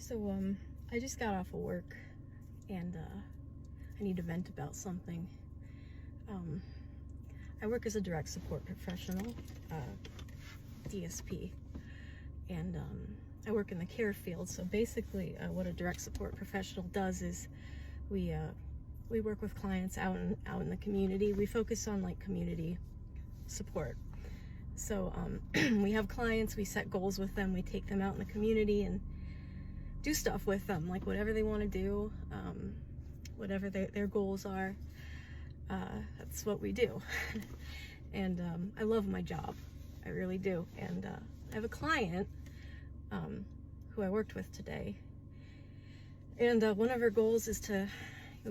So, I just got off of work, and I need to vent about something. I work as a direct support professional, DSP, and I work in the care field. So basically, what a direct support professional does is we work with clients out in the community. We focus on like community support. So we have clients, we set goals with them, we take them out in the community and do stuff with them, like whatever they want to do, whatever their goals are. That's what we do. And I love my job, I really do. And I have a client who I worked with today, and one of her goals is to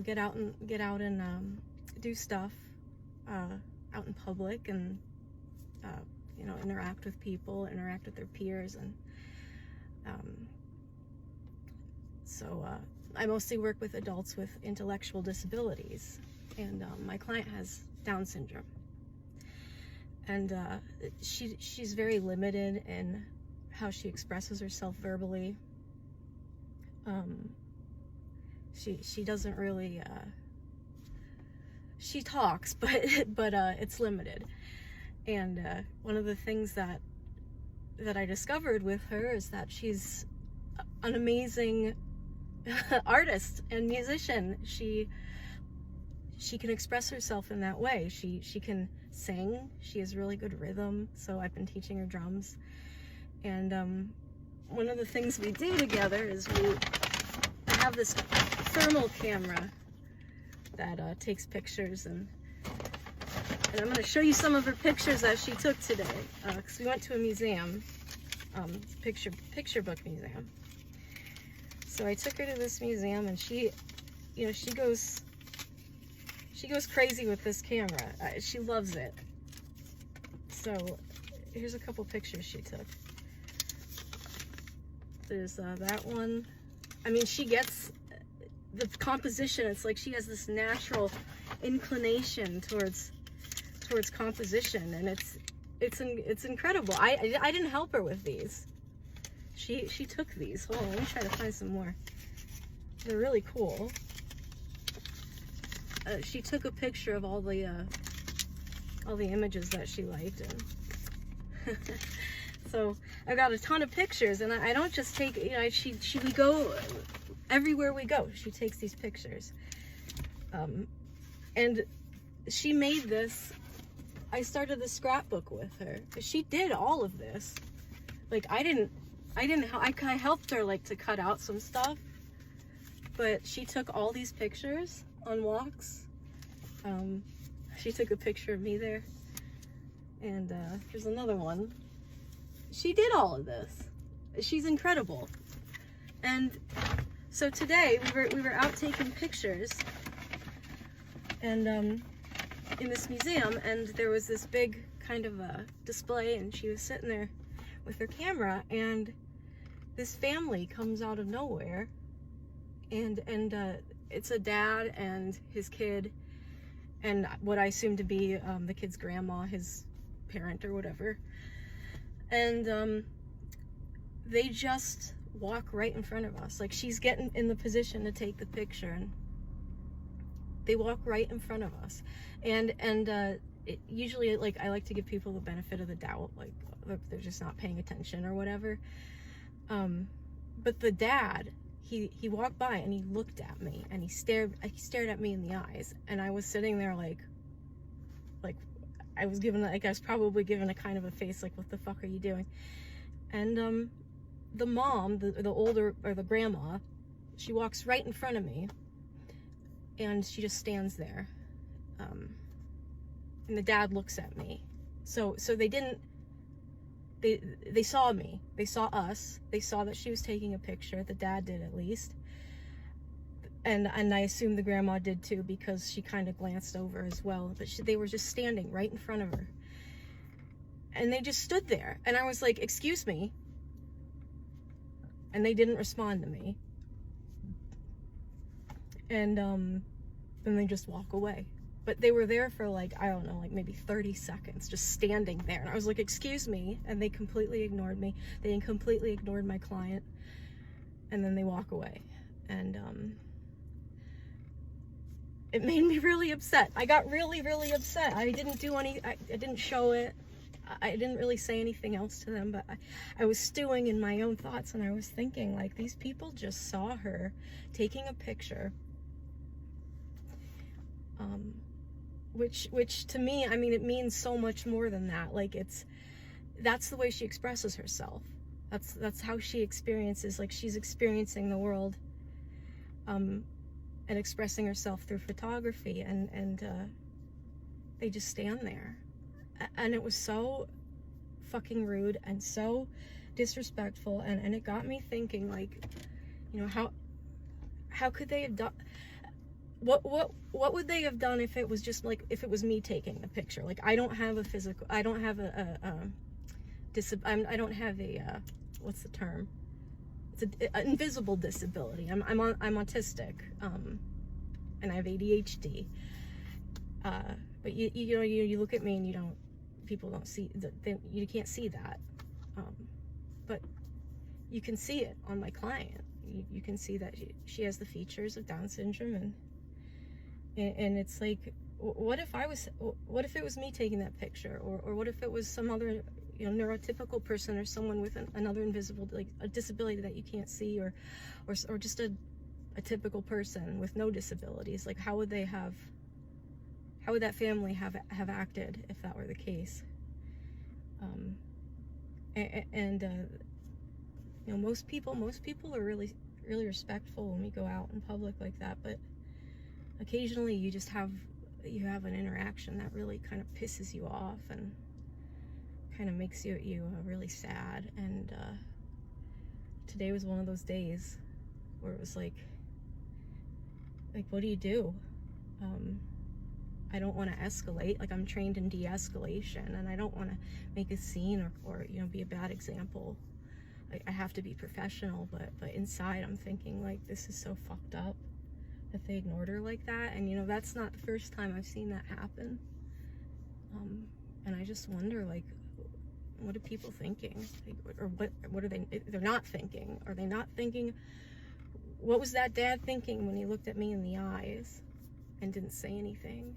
get out and do stuff out in public, and interact with people, interact with their peers, and so I mostly work with adults with intellectual disabilities, and my client has Down syndrome, and she's very limited in how she expresses herself verbally. She doesn't really she talks, but it's limited. And one of the things that I discovered with her is that she's an amazing artist and musician. She can express herself in that way. She can sing. She has really good rhythm, so I've been teaching her drums. And one of the things we do together is I have this thermal camera that takes pictures, and I'm going to show you some of her pictures that she took today, because we went to a museum, picture book museum. So I took her to this museum, and she goes crazy with this camera. She loves it. So here's a couple pictures she took. There's that one. I mean, she gets the composition. It's like she has this natural inclination towards composition, and it's incredible. I didn't help her with these. She took these. Hold on, let me try to find some more. They're really cool. She took a picture of all the images that she liked, and so I got a ton of pictures. And I don't just take, we go everywhere we go. She takes these pictures, and she made this. I started the scrapbook with her. She did all of this. Like I helped her like to cut out some stuff, but she took all these pictures on walks. She took a picture of me there, and there's another one. She did all of this. She's incredible. And so today we were out taking pictures, and in this museum, and there was this big kind of a display, and she was sitting there with her camera, and this family comes out of nowhere, and it's a dad and his kid, and what I assume to be the kid's grandma, his parent or whatever, and they just walk right in front of us. Like, she's getting in the position to take the picture, and they walk right in front of us. And usually, like, I like to give people the benefit of the doubt, like they're just not paying attention or whatever. But the dad, he walked by and he looked at me, and he stared at me in the eyes, and I was sitting there like I was probably given a kind of a face like, what the fuck are you doing? And the mom, the older, or the grandma, she walks right in front of me, and she just stands there, and the dad looks at me. So they saw me, they saw us, they saw that she was taking a picture. The dad did, at least, and I assume the grandma did too, because she kind of glanced over as well. But they were just standing right in front of her, and they just stood there, and I was like, excuse me, and they didn't respond to me, and then they just walk away. But they were there for like, I don't know, like maybe 30 seconds, just standing there. And I was like, excuse me. And they completely ignored me. They completely ignored my client. and then they walk away. And it made me really upset. I got really, really upset. I didn't do any, I didn't show it. I didn't really say anything else to them, but I was stewing in my own thoughts, and I was thinking, like, these people just saw her taking a picture, which to me, I mean, it means so much more than that. Like, that's the way she expresses herself. That's how she experiences, like, she's experiencing the world, and expressing herself through photography, and they just stand there. And it was so fucking rude and so disrespectful, and it got me thinking, like, you know, how could they have done, what would they have done if it was just like, if it was me taking the picture? Like, I don't have a physical, I don't have I don't have a what's the term? It's an invisible disability. I'm autistic, and I have ADHD. But you know, you look at me and people don't see that, you can't see that. But you can see it on my client. You can see that she has the features of Down syndrome, and it's like, what if it was me taking that picture, or what if it was some other, you know, neurotypical person, or someone with another invisible, like a disability that you can't see, or just a typical person with no disabilities? Like, how would that family have acted if that were the case? You know, most people are really, really respectful when we go out in public like that, but occasionally you have an interaction that really kind of pisses you off and kind of makes you really sad. And today was one of those days where it was like, what do you do? I don't want to escalate. Like, I'm trained in de-escalation, and I don't want to make a scene or you know, be a bad example. I have to be professional, but inside I'm thinking, like, this is so fucked up that they ignored her like that. And you know, that's not the first time I've seen that happen. And I just wonder, like, what are people thinking? Like, or what are they? They're not thinking. Are they not thinking? What was that dad thinking when he looked at me in the eyes and didn't say anything?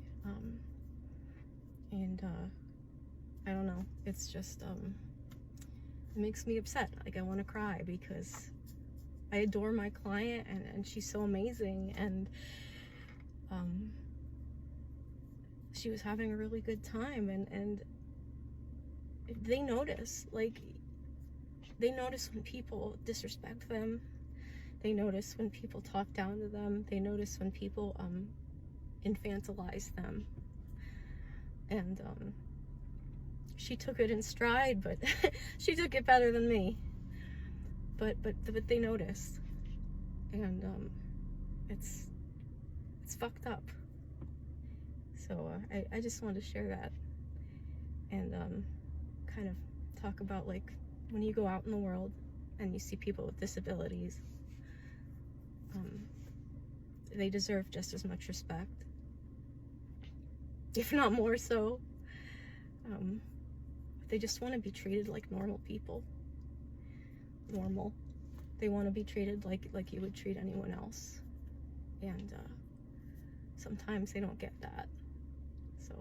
I don't know. It's just it makes me upset. Like, I want to cry, because I adore my client, and she's so amazing, and she was having a really good time, and they notice. Like, they notice when people disrespect them. They notice when people talk down to them. They notice when people infantilize them. And she took it in stride, but she took it better than me. But they noticed, and it's fucked up. So I just wanted to share that, and kind of talk about, like, when you go out in the world and you see people with disabilities, they deserve just as much respect, if not more so. They just want to be treated like normal people. Normal. They want to be treated like you would treat anyone else. And sometimes they don't get that. So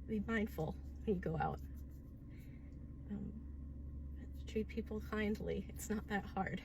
be mindful when you go out. Treat people kindly. It's not that hard.